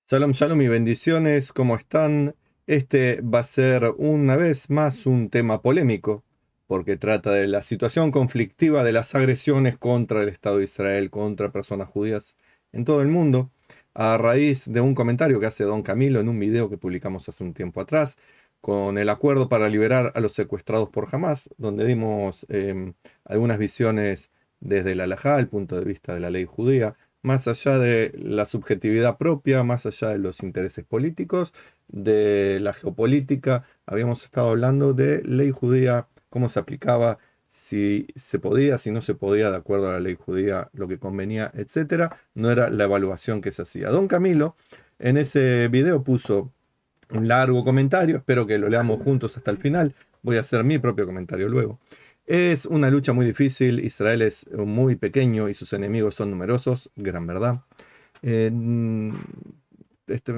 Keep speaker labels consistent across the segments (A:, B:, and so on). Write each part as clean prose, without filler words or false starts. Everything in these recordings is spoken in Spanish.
A: Shalom, shalom y bendiciones, ¿cómo están? Este va a ser una vez más un tema polémico, porque trata de la situación conflictiva de las agresiones contra el Estado de Israel, contra personas judías en todo el mundo, a raíz de un comentario que hace Don Camilo en un video que publicamos hace un tiempo atrás, con el acuerdo para liberar a los secuestrados por Hamas, donde dimos algunas visiones desde el halajá, el punto de vista de la ley judía más allá de la subjetividad propia, más allá de los intereses políticos, de la geopolítica, habíamos estado hablando de ley judía, cómo se aplicaba, si se podía, si no se podía, de acuerdo a la ley judía, lo que convenía, etcétera. No era la evaluación que se hacía. Don Camilo en ese video puso un largo comentario, espero que lo leamos juntos hasta el final. Voy a hacer mi propio comentario luego. Es una lucha muy difícil, Israel es muy pequeño y sus enemigos son numerosos, gran verdad. Eh, este,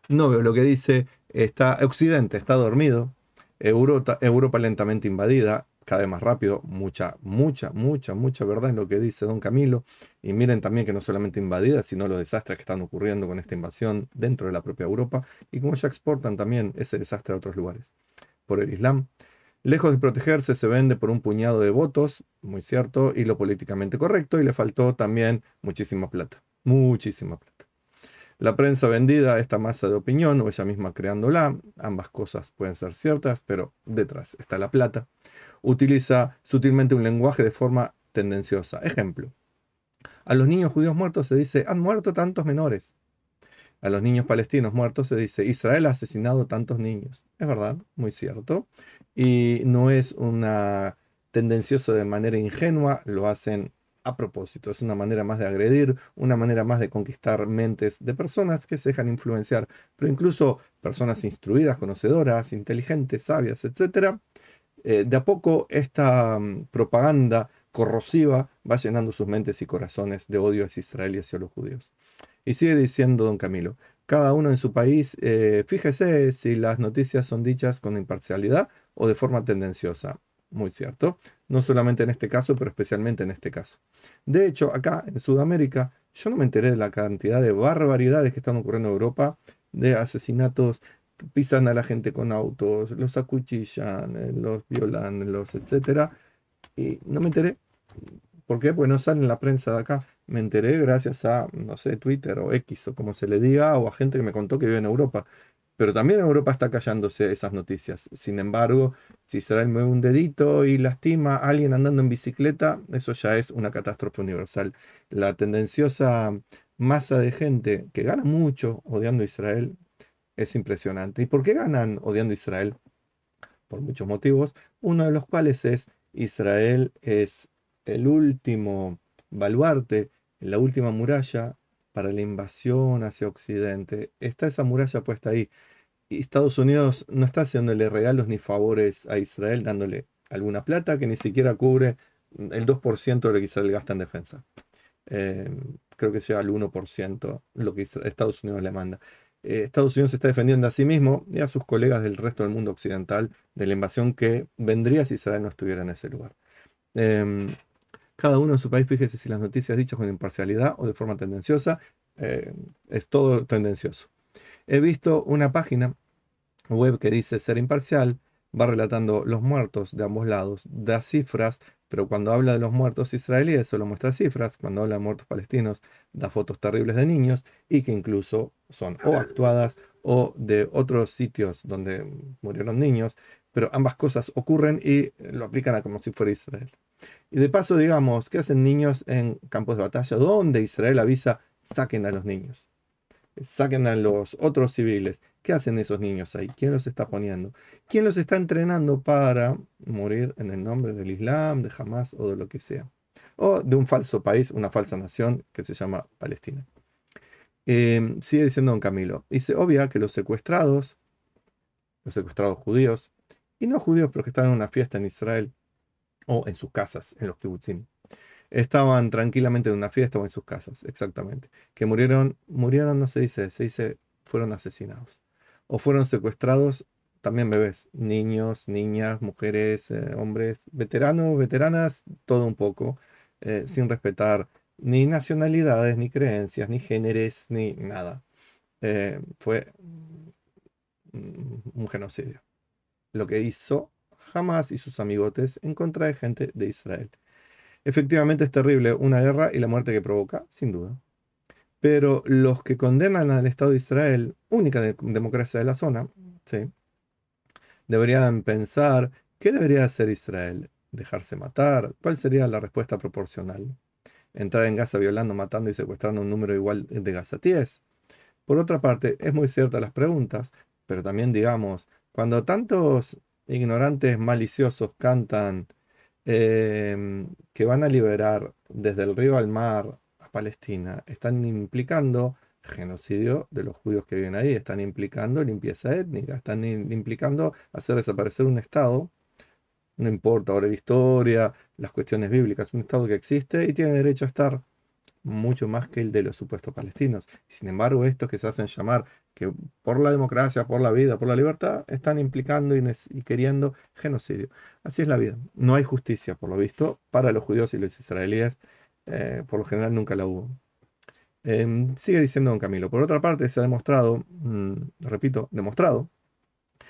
A: no veo lo que dice, está Occidente, está dormido, Europa lentamente invadida, cada vez más rápido, mucha verdad en lo que dice Don Camilo. Y miren también que no solamente invadida, sino los desastres que están ocurriendo con esta invasión dentro de la propia Europa y cómo ya exportan también ese desastre a otros lugares por el Islam. Lejos de protegerse, se vende por un puñado de votos, muy cierto, y lo políticamente correcto, y le faltó también muchísima plata, muchísima plata. La prensa vendida, esta masa de opinión, o ella misma creándola, ambas cosas pueden ser ciertas, pero detrás está la plata. Utiliza sutilmente un lenguaje de forma tendenciosa. Ejemplo, a los niños judíos muertos se dice, han muerto tantos menores. A los niños palestinos muertos se dice, Israel ha asesinado tantos niños. Es verdad, muy cierto. Y no es una tendencioso de manera ingenua, lo hacen a propósito. Es una manera más de agredir, una manera más de conquistar mentes de personas que se dejan influenciar, pero incluso personas instruidas, conocedoras, inteligentes, sabias, etcétera. De a poco esta propaganda corrosiva va llenando sus mentes y corazones de odio hacia Israel y hacia los judíos. Y sigue diciendo don Camilo, cada uno en su país, fíjese si las noticias son dichas con imparcialidad o de forma tendenciosa. Muy cierto. No solamente en este caso, pero especialmente en este caso. De hecho, acá en Sudamérica, yo no me enteré de la cantidad de barbaridades que están ocurriendo en Europa, de asesinatos, pisan a la gente con autos, los acuchillan, los violan, los etcétera. Y no me enteré. ¿Por qué? Pues no sale en la prensa de acá. Me enteré gracias a, no sé, Twitter o X o como se le diga, o a gente que me contó que vive en Europa. Pero también Europa está callándose esas noticias. Sin embargo, si Israel mueve un dedito y lastima a alguien andando en bicicleta, eso ya es una catástrofe universal. La tendenciosa masa de gente que gana mucho odiando a Israel es impresionante. ¿Y por qué ganan odiando a Israel? Por muchos motivos, uno de los cuales es Israel es el último baluarte, la última muralla para la invasión hacia Occidente. Está esa muralla puesta ahí. Y Estados Unidos no está haciéndole regalos ni favores a Israel, dándole alguna plata que ni siquiera cubre el 2% de lo que Israel gasta en defensa. Eh, Creo que sea el 1% lo que Estados Unidos le manda. Estados Unidos se está defendiendo a sí mismo y a sus colegas del resto del mundo occidental de la invasión que vendría si Israel no estuviera en ese lugar. Eh, Cada uno en su país, fíjese si las noticias dichas con imparcialidad o de forma tendenciosa, eh, es todo tendencioso. He visto una página web que dice ser imparcial, va relatando los muertos de ambos lados, da cifras, pero cuando habla de los muertos israelíes solo muestra cifras, cuando habla de muertos palestinos da fotos terribles de niños y que incluso son o actuadas o de otros sitios donde murieron niños, pero ambas cosas ocurren y lo aplican a como si fuera Israel. Y de paso, digamos, ¿qué hacen niños en campos de batalla donde Israel avisa saquen a los niños? Saquen a los otros civiles. ¿Qué hacen esos niños ahí? ¿Quién los está poniendo? ¿Quién los está entrenando para morir en el nombre del Islam, de Hamas o de lo que sea? O de un falso país, una falsa nación que se llama Palestina. Sigue diciendo don Camilo. Dice, obvia que los secuestrados judíos, y no judíos, pero que están en una fiesta en Israel o en sus casas, en los kibutzim, estaban tranquilamente en una fiesta o en sus casas, exactamente. Que murieron no se dice, se dice fueron asesinados. O fueron secuestrados también bebés, niños, niñas, mujeres, hombres, veteranos, veteranas, todo un poco, sin respetar ni nacionalidades, ni creencias, ni géneros, ni nada. Fue un genocidio. Lo que hizo Hamas y sus amigotes en contra de gente de Israel. Efectivamente es terrible una guerra y la muerte que provoca, sin duda. Pero los que condenan al Estado de Israel, única democracia de la zona, ¿sí? Deberían pensar, ¿qué debería hacer Israel? ¿Dejarse matar? ¿Cuál sería la respuesta proporcional? ¿Entrar en Gaza violando, matando y secuestrando un número igual de gazatíes? Por otra parte, es muy cierta las preguntas, pero también digamos, cuando tantos ignorantes maliciosos cantan que van a liberar desde el río al mar a Palestina, están implicando genocidio de los judíos que viven ahí, están implicando limpieza étnica, están implicando hacer desaparecer un Estado, no importa ahora la historia, las cuestiones bíblicas, un Estado que existe y tiene derecho a estar mucho más que el de los supuestos palestinos. Sin embargo, estos que se hacen llamar que por la democracia, por la vida, por la libertad, están implicando y queriendo genocidio. Así es la vida. No hay justicia, por lo visto, para los judíos y los israelíes. Por lo general nunca la hubo. Sigue diciendo don Camilo. Por otra parte, se ha demostrado, repito, demostrado,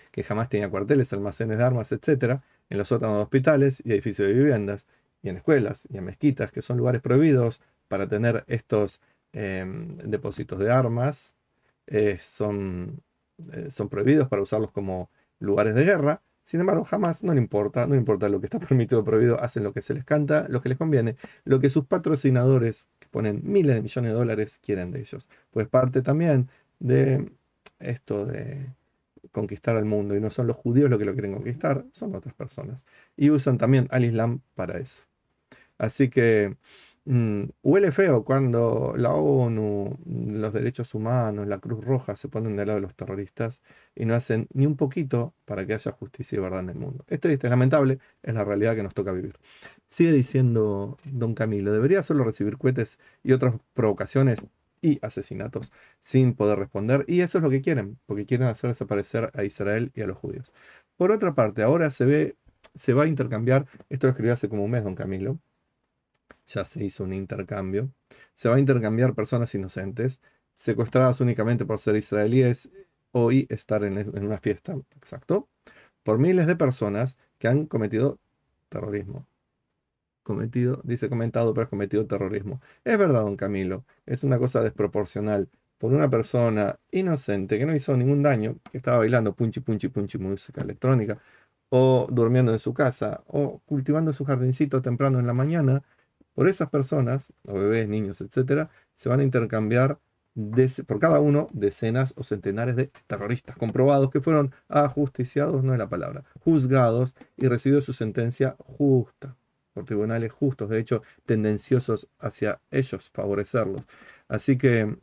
A: que jamás tenía cuarteles, almacenes de armas, etcétera, en los sótanos de hospitales y edificios de viviendas, y en escuelas y en mezquitas, que son lugares prohibidos para tener estos depósitos de armas, son prohibidos para usarlos como lugares de guerra. Sin embargo, jamás no le importa, no importa lo que está permitido o prohibido, hacen lo que se les canta, lo que les conviene, lo que sus patrocinadores, que ponen miles de millones de dólares, quieren de ellos. Pues parte también de esto de conquistar al mundo, y no son los judíos los que lo quieren conquistar, son otras personas. Y usan también al Islam para eso. Así que huele feo cuando la ONU, los derechos humanos, la Cruz Roja se ponen del lado de los terroristas y no hacen ni un poquito para que haya justicia y verdad en el mundo. Es triste, es lamentable, es la realidad que nos toca vivir. Sigue diciendo don Camilo, debería solo recibir cohetes y otras provocaciones y asesinatos sin poder responder, y eso es lo que quieren, porque quieren hacer desaparecer a Israel y a los judíos. Por otra parte, ahora se va a intercambiar, esto lo escribió hace como un mes don Camilo, ya se hizo un intercambio. Se va a intercambiar personas inocentes, secuestradas únicamente por ser israelíes o y estar en una fiesta, exacto, por miles de personas que han cometido terrorismo. Cometido, dice comentado, pero has cometido terrorismo. Es verdad, don Camilo, es una cosa desproporcional por una persona inocente que no hizo ningún daño, que estaba bailando punchi punchi punchi música electrónica, o durmiendo en su casa, o cultivando su jardincito temprano en la mañana. Por esas personas, o bebés, niños, etcétera, se van a intercambiar por cada uno decenas o centenares de terroristas comprobados que fueron ajusticiados, no es la palabra, juzgados y recibió su sentencia justa por tribunales justos, de hecho, tendenciosos hacia ellos, favorecerlos. Así que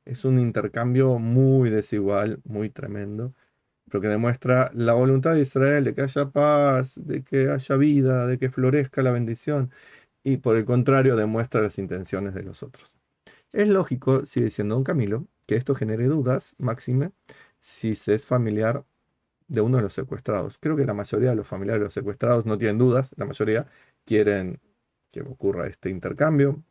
A: es un intercambio muy desigual, muy tremendo, pero que demuestra la voluntad de Israel de que haya paz, de que haya vida, de que florezca la bendición, y por el contrario demuestra las intenciones de los otros. Es lógico, sigue diciendo don Camilo, que esto genere dudas, máxime, si se es familiar de uno de los secuestrados. Creo que la mayoría de los familiares de los secuestrados no tienen dudas, la mayoría quieren que ocurra este intercambio,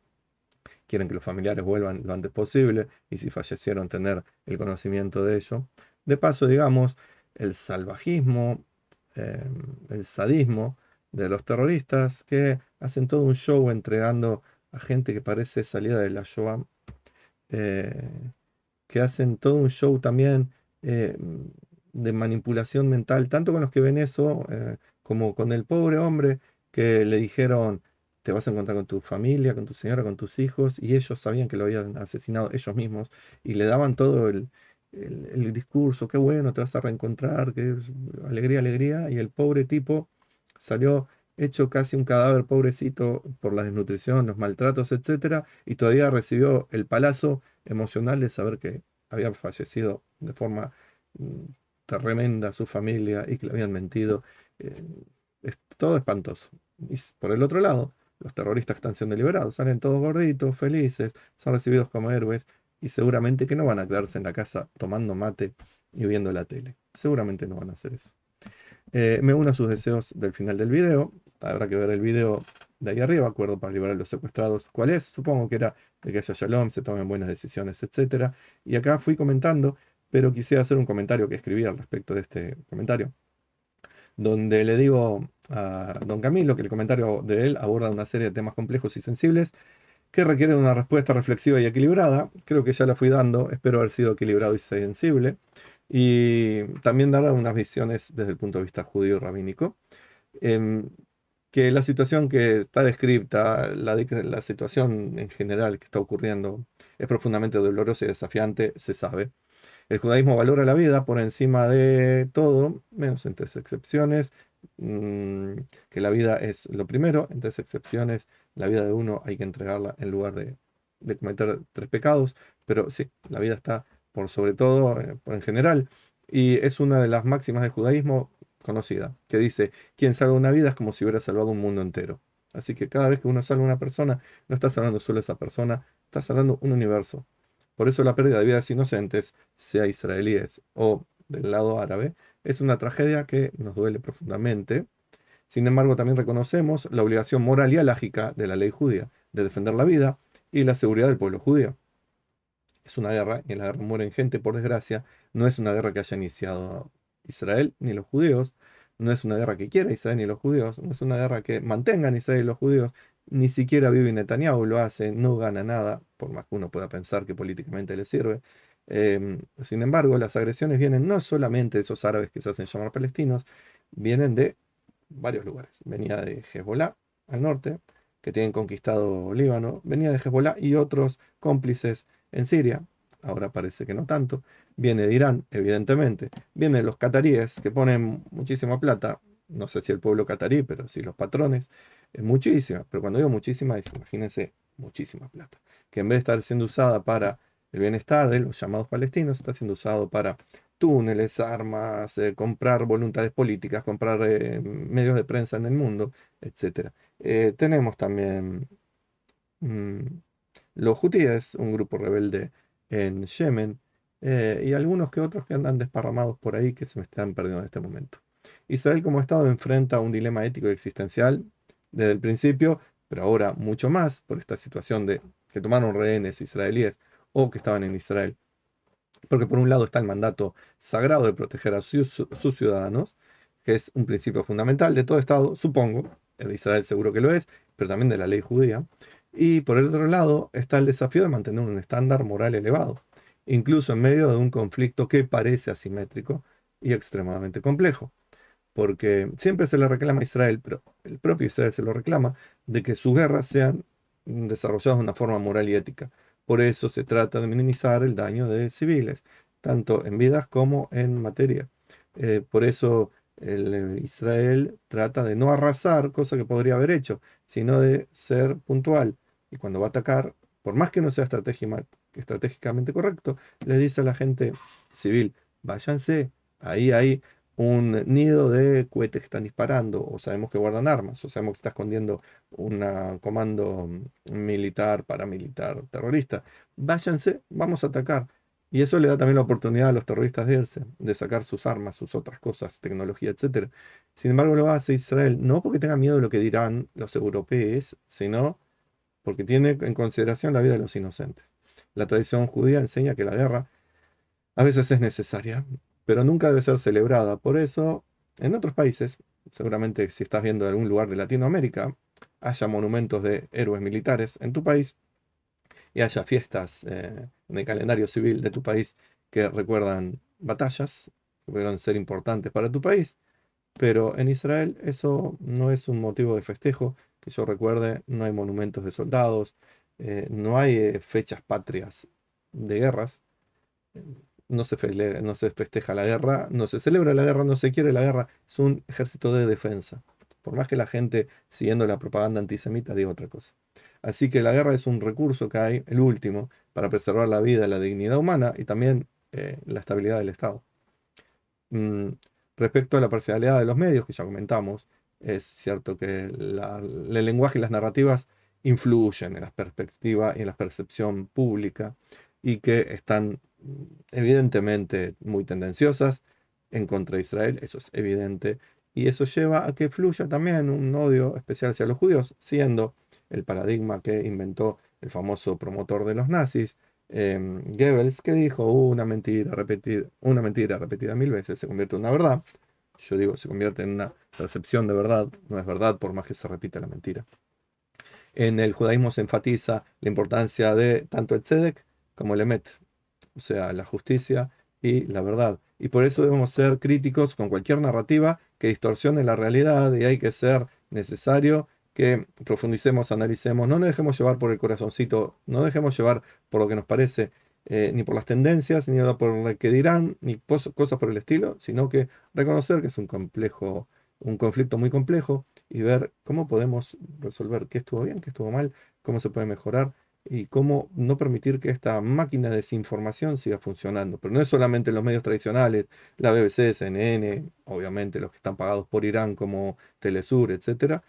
A: quieren que los familiares vuelvan lo antes posible y si fallecieron tener el conocimiento de ello. De paso, digamos, el salvajismo, eh, el sadismo de los terroristas que hacen todo un show entregando a gente que parece salida de la Shoah, eh, que hacen todo un show también de manipulación mental, tanto con los que ven eso, como con el pobre hombre que le dijeron, te vas a encontrar con tu familia, con tu señora, con tus hijos, y ellos sabían que lo habían asesinado ellos mismos, y le daban todo el discurso, qué bueno, te vas a reencontrar, qué alegría, alegría, y el pobre tipo salió hecho casi un cadáver, pobrecito, por la desnutrición, los maltratos, etcétera, y todavía recibió el palazo emocional de saber que había fallecido de forma mm, tremenda su familia y que le habían mentido. Eh, es todo espantoso. Y por el otro lado, los terroristas están siendo liberados, salen todos gorditos, felices, son recibidos como héroes y seguramente que no van a quedarse en la casa tomando mate y viendo la tele. Seguramente no van a hacer eso. Me uno a sus deseos del final del video. habrá que ver el video de ahí arriba, acuerdo para liberar a los secuestrados, ¿cuál es? Supongo que era de que haya shalom, se tomen buenas decisiones, etcétera. Y acá fui comentando, pero quisiera hacer un comentario que escribí al respecto de este comentario, donde le digo a don Camilo que el comentario de él aborda una serie de temas complejos y sensibles que requieren una respuesta reflexiva y equilibrada. Creo que ya la fui dando, espero haber sido equilibrado y sensible. Y también dar unas visiones desde el punto de vista judío rabínico. Em, que la situación que está descrita, la situación en general que está ocurriendo, es profundamente dolorosa y desafiante, se sabe. El judaísmo valora la vida por encima de todo, menos en tres excepciones, mm, que la vida es lo primero, en tres excepciones, la vida de uno hay que entregarla en lugar de cometer tres pecados, pero sí, la vida está por sobre todo, por en general, y es una de las máximas del judaísmo conocida, que dice, quien salva una vida es como si hubiera salvado un mundo entero. Así que cada vez que uno salva a una persona, no está salvando solo a esa persona, está salvando un universo. Por eso la pérdida de vidas inocentes, sea israelíes o del lado árabe, es una tragedia que nos duele profundamente. Sin embargo, también reconocemos la obligación moral y alágica de la ley judía de defender la vida y la seguridad del pueblo judío. Es una guerra y en la guerra mueren gente, por desgracia. No es una guerra que haya iniciado Israel ni los judíos. No es una guerra que quiera Israel ni los judíos. No es una guerra que mantengan Israel y los judíos. Ni siquiera Bibi Netanyahu lo hace, no gana nada, por más que uno pueda pensar que políticamente le sirve. Sin embargo, las agresiones vienen no solamente de esos árabes que se hacen llamar palestinos, vienen de varios lugares. Venía de Hezbollah al norte, que tienen conquistado Líbano, venía de Hezbollah y otros cómplices en Siria, ahora parece que no tanto, viene de Irán, evidentemente, viene de los cataríes que ponen muchísima plata, no sé si el pueblo catarí, pero sí los patrones, muchísima, pero cuando digo muchísima, imagínense muchísima plata, que en vez de estar siendo usada para el bienestar de los llamados palestinos, está siendo usado para túneles, armas, comprar voluntades políticas, comprar medios de prensa en el mundo, etcétera. Tenemos también mm, los hutíes, un grupo rebelde en Yemen, y algunos que otros que andan desparramados por ahí que se me están perdiendo en este momento. Israel como Estado enfrenta un dilema ético y existencial desde el principio, pero ahora mucho más por esta situación de que tomaron rehenes israelíes o que estaban en Israel. Porque por un lado está el mandato sagrado de proteger a sus ciudadanos, que es un principio fundamental de todo Estado, supongo, el de Israel seguro que lo es, pero también de la ley judía. Y por el otro lado está el desafío de mantener un estándar moral elevado, incluso en medio de un conflicto que parece asimétrico y extremadamente complejo. Porque siempre se le reclama a Israel, pero el propio Israel se lo reclama, de que sus guerras sean desarrolladas de una forma moral y ética. Por eso se trata de minimizar el daño de civiles, tanto en vidas como en materia. Por eso Israel trata de no arrasar, cosa que podría haber hecho, sino de ser puntual. Y cuando va a atacar, por más que no sea estratégicamente correcto, le dice a la gente civil, váyanse, ahí hay un nido de cohetes que están disparando, o sabemos que guardan armas, o sabemos que está escondiendo un comando militar, paramilitar, terrorista. Váyanse, vamos a atacar. Y eso le da también la oportunidad a los terroristas de irse, de sacar sus armas, sus otras cosas, tecnología, etcétera. Sin embargo, lo hace Israel, no porque tenga miedo de lo que dirán los europeos, sino porque tiene en consideración la vida de los inocentes. La tradición judía enseña que la guerra a veces es necesaria, pero nunca debe ser celebrada. Por eso, en otros países, seguramente si estás viendo algún lugar de Latinoamérica, haya monumentos de héroes militares en tu país y haya fiestas en el calendario civil de tu país que recuerdan batallas que pudieron ser importantes para tu país. Pero en Israel eso no es un motivo de festejo, que yo recuerde, no hay monumentos de soldados, no hay fechas patrias de guerras, no se festeja la guerra, no se celebra la guerra, no se quiere la guerra, es un ejército de defensa. Por más que la gente, siguiendo la propaganda antisemita, diga otra cosa. Así que la guerra es un recurso que hay, el último, para preservar la vida, la dignidad humana y también la estabilidad del Estado. Mm, Respecto a la parcialidad de los medios, que ya comentamos, es cierto que el lenguaje y las narrativas influyen en la perspectiva y en la percepción pública y que están evidentemente muy tendenciosas en contra de Israel, eso es evidente, y eso lleva a que fluya también un odio especial hacia los judíos, siendo el paradigma que inventó el famoso promotor de los nazis, Goebbels, que dijo una mentira repetida 1000 veces se convierte en una verdad. Yo digo, se convierte en una percepción de verdad, no es verdad por más que se repita la mentira. En el judaísmo se enfatiza la importancia de tanto el tzedek como el emet, o sea, la justicia y la verdad. Y por eso debemos ser críticos con cualquier narrativa que distorsione la realidad y hay que ser necesario que profundicemos, analicemos, no nos dejemos llevar por el corazoncito, no dejemos llevar por lo que nos parece, ni por las tendencias, ni por lo que dirán, ni cosas por el estilo, sino que reconocer que es un conflicto muy complejo y ver cómo podemos resolver qué estuvo bien, qué estuvo mal, cómo se puede mejorar y cómo no permitir que esta máquina de desinformación siga funcionando. Pero no es solamente en los medios tradicionales, la BBC, CNN, obviamente los que están pagados por Irán como Telesur, etcétera,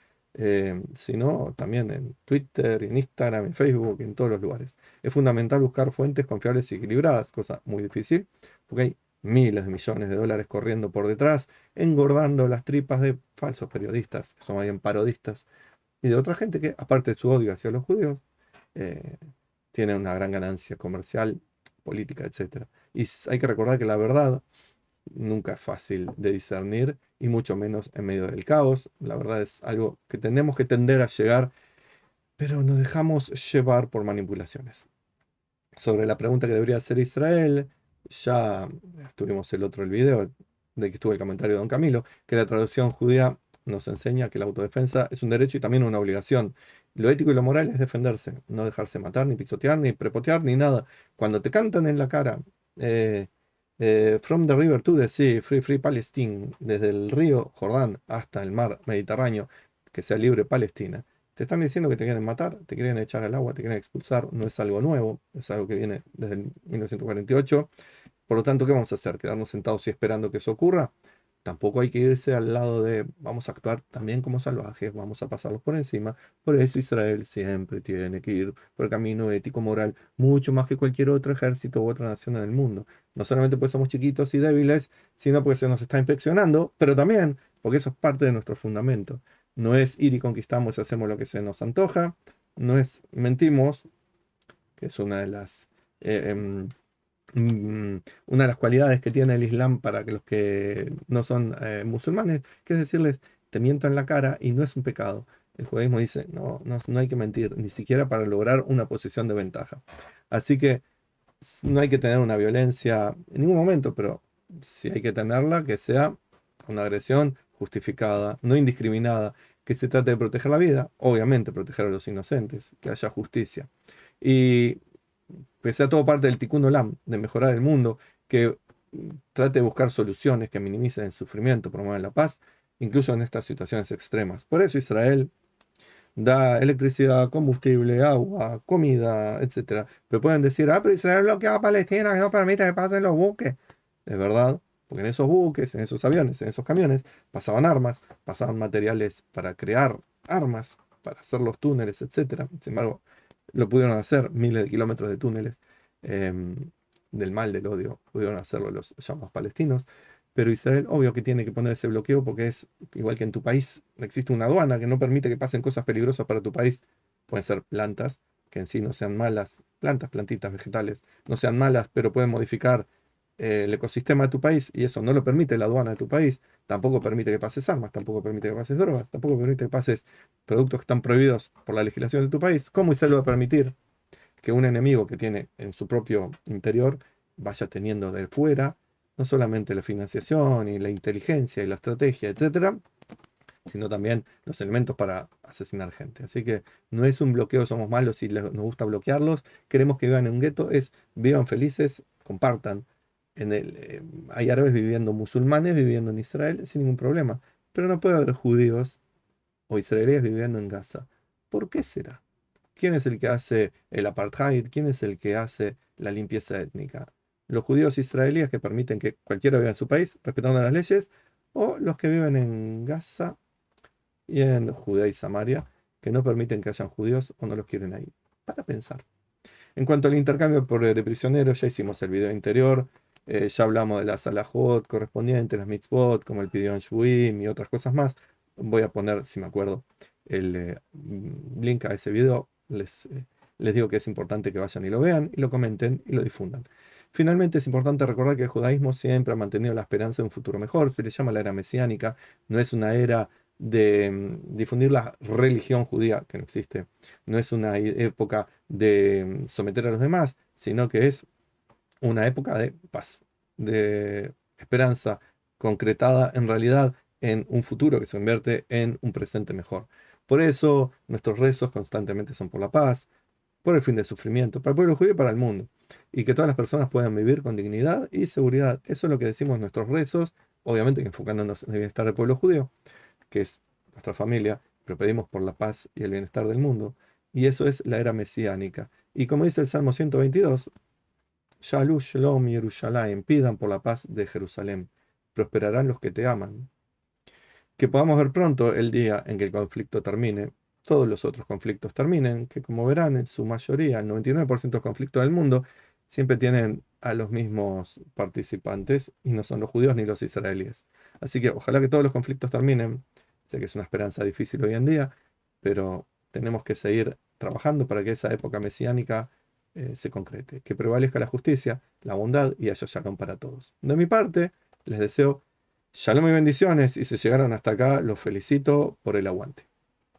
A: sino también en Twitter, en Instagram, en Facebook, en todos los lugares. Es fundamental buscar fuentes confiables y equilibradas, cosa muy difícil, porque hay miles de millones de dólares corriendo por detrás, engordando las tripas de falsos periodistas, que son más bien parodistas, y de otra gente que, aparte de su odio hacia los judíos, eh, tiene una gran ganancia comercial, política, etcétera. Y hay que recordar que la verdad nunca es fácil de discernir, y mucho menos en medio del caos. La verdad es algo que tenemos que tender a llegar, pero nos dejamos llevar por manipulaciones. Sobre la pregunta que debería hacer Israel, ya tuvimos el video de que estuvo el comentario de Don Camilo, que la traducción judía nos enseña que la autodefensa es un derecho y también una obligación. Lo ético y lo moral es defenderse, no dejarse matar, ni pisotear, ni prepotear, ni nada. Cuando te cantan en la cara, eh, From the river to the sea, free, free Palestine, desde el río Jordán hasta el mar Mediterráneo, que sea libre Palestina. Te están diciendo que te quieren matar, te quieren echar al agua, te quieren expulsar. No es algo nuevo, es algo que viene desde el 1948. Por lo tanto, ¿qué vamos a hacer? ¿Quedarnos sentados y esperando que eso ocurra? Tampoco hay que irse al lado de vamos a actuar también como salvajes, vamos a pasarlos por encima. Por eso Israel siempre tiene que ir por el camino ético-moral, mucho más que cualquier otro ejército u otra nación en el mundo. No solamente porque somos chiquitos y débiles, sino porque se nos está inspeccionando, pero también porque eso es parte de nuestro fundamento. No es ir y conquistamos y hacemos lo que se nos antoja, no es mentimos, que es una de las una de las cualidades que tiene el Islam para que los que no son musulmanes, que es decirles, te miento en la cara y no es un pecado. El judaísmo dice, no, no, no hay que mentir, ni siquiera para lograr una posición de ventaja. Así que no hay que tener una violencia en ningún momento, pero si hay que tenerla, que sea una agresión justificada, no indiscriminada, que se trate de proteger la vida, obviamente proteger a los inocentes, que haya justicia. Y que sea todo parte del Tikkun Olam, de mejorar el mundo, que trate de buscar soluciones que minimicen el sufrimiento, promuevan la paz, incluso en estas situaciones extremas. Por eso Israel da electricidad, combustible, agua, comida, etcétera. Pero pueden decir, pero Israel bloquea a Palestina, que no permite que pasen los buques. Es verdad, porque en esos buques, en esos aviones, en esos camiones, pasaban armas, pasaban materiales para crear armas, para hacer los túneles, etcétera. Sin embargo, lo pudieron hacer, miles de kilómetros de túneles, del mal, del odio, pudieron hacerlo los llamados palestinos. Pero Israel, obvio que tiene que poner ese bloqueo porque es igual que en tu país, existe una aduana que no permite que pasen cosas peligrosas para tu país. Pueden ser plantas, que en sí no sean malas, plantas, plantitas, vegetales, no sean malas, pero pueden modificar el ecosistema de tu país y eso no lo permite la aduana de tu país. Tampoco permite que pases armas, tampoco permite que pases drogas, tampoco permite que pases productos que están prohibidos por la legislación de tu país. ¿Cómo Israel va a permitir que un enemigo que tiene en su propio interior vaya teniendo de fuera no solamente la financiación y la inteligencia y la estrategia, etcétera, sino también los elementos para asesinar gente? Así que no es un bloqueo, somos malos y nos gusta bloquearlos, queremos que vivan en un gueto, es vivan felices, compartan. Hay árabes viviendo, musulmanes viviendo en Israel sin ningún problema, pero no puede haber judíos o israelíes viviendo en Gaza. ¿Por qué será? ¿Quién es el que hace el apartheid? ¿Quién es el que hace la limpieza étnica? ¿Los judíos israelíes que permiten que cualquiera viva en su país respetando las leyes? ¿O los que viven en Gaza y en Judea y Samaria que no permiten que hayan judíos o no los quieren ahí? Para pensar. En cuanto al intercambio de prisioneros, ya hicimos el video anterior. Ya hablamos de las alajot correspondientes, las mitzvot, como el pidyon shvuim y otras cosas más. Voy a poner, si me acuerdo, el link a ese video. Les digo que es importante que vayan y lo vean, y lo comenten y lo difundan. Finalmente, es importante recordar que el judaísmo siempre ha mantenido la esperanza de un futuro mejor. Se le llama la era mesiánica. No es una era de difundir la religión judía, que no existe. No es una época de someter a los demás, sino que es una época de paz, de esperanza concretada en realidad en un futuro que se convierte en un presente mejor. Por eso nuestros rezos constantemente son por la paz, por el fin del sufrimiento, para el pueblo judío y para el mundo, y que todas las personas puedan vivir con dignidad y seguridad. Eso es lo que decimos en nuestros rezos, obviamente que enfocándonos en el bienestar del pueblo judío, que es nuestra familia, pero pedimos por la paz y el bienestar del mundo, y eso es la era mesiánica. Y como dice el Salmo 122, Shalom, Shalom, Yerushalayim, pidan por la paz de Jerusalén, prosperarán los que te aman. Que podamos ver pronto el día en que el conflicto termine, todos los otros conflictos terminen, que como verán, en su mayoría, el 99% de los conflictos del mundo, siempre tienen a los mismos participantes y no son los judíos ni los israelíes. Así que ojalá que todos los conflictos terminen. Sé que es una esperanza difícil hoy en día, pero tenemos que seguir trabajando para que esa época mesiánica se concrete, que prevalezca la justicia, la bondad y haya shalom para todos. De mi parte, les deseo shalom y bendiciones, y si llegaron hasta acá, los felicito por el aguante.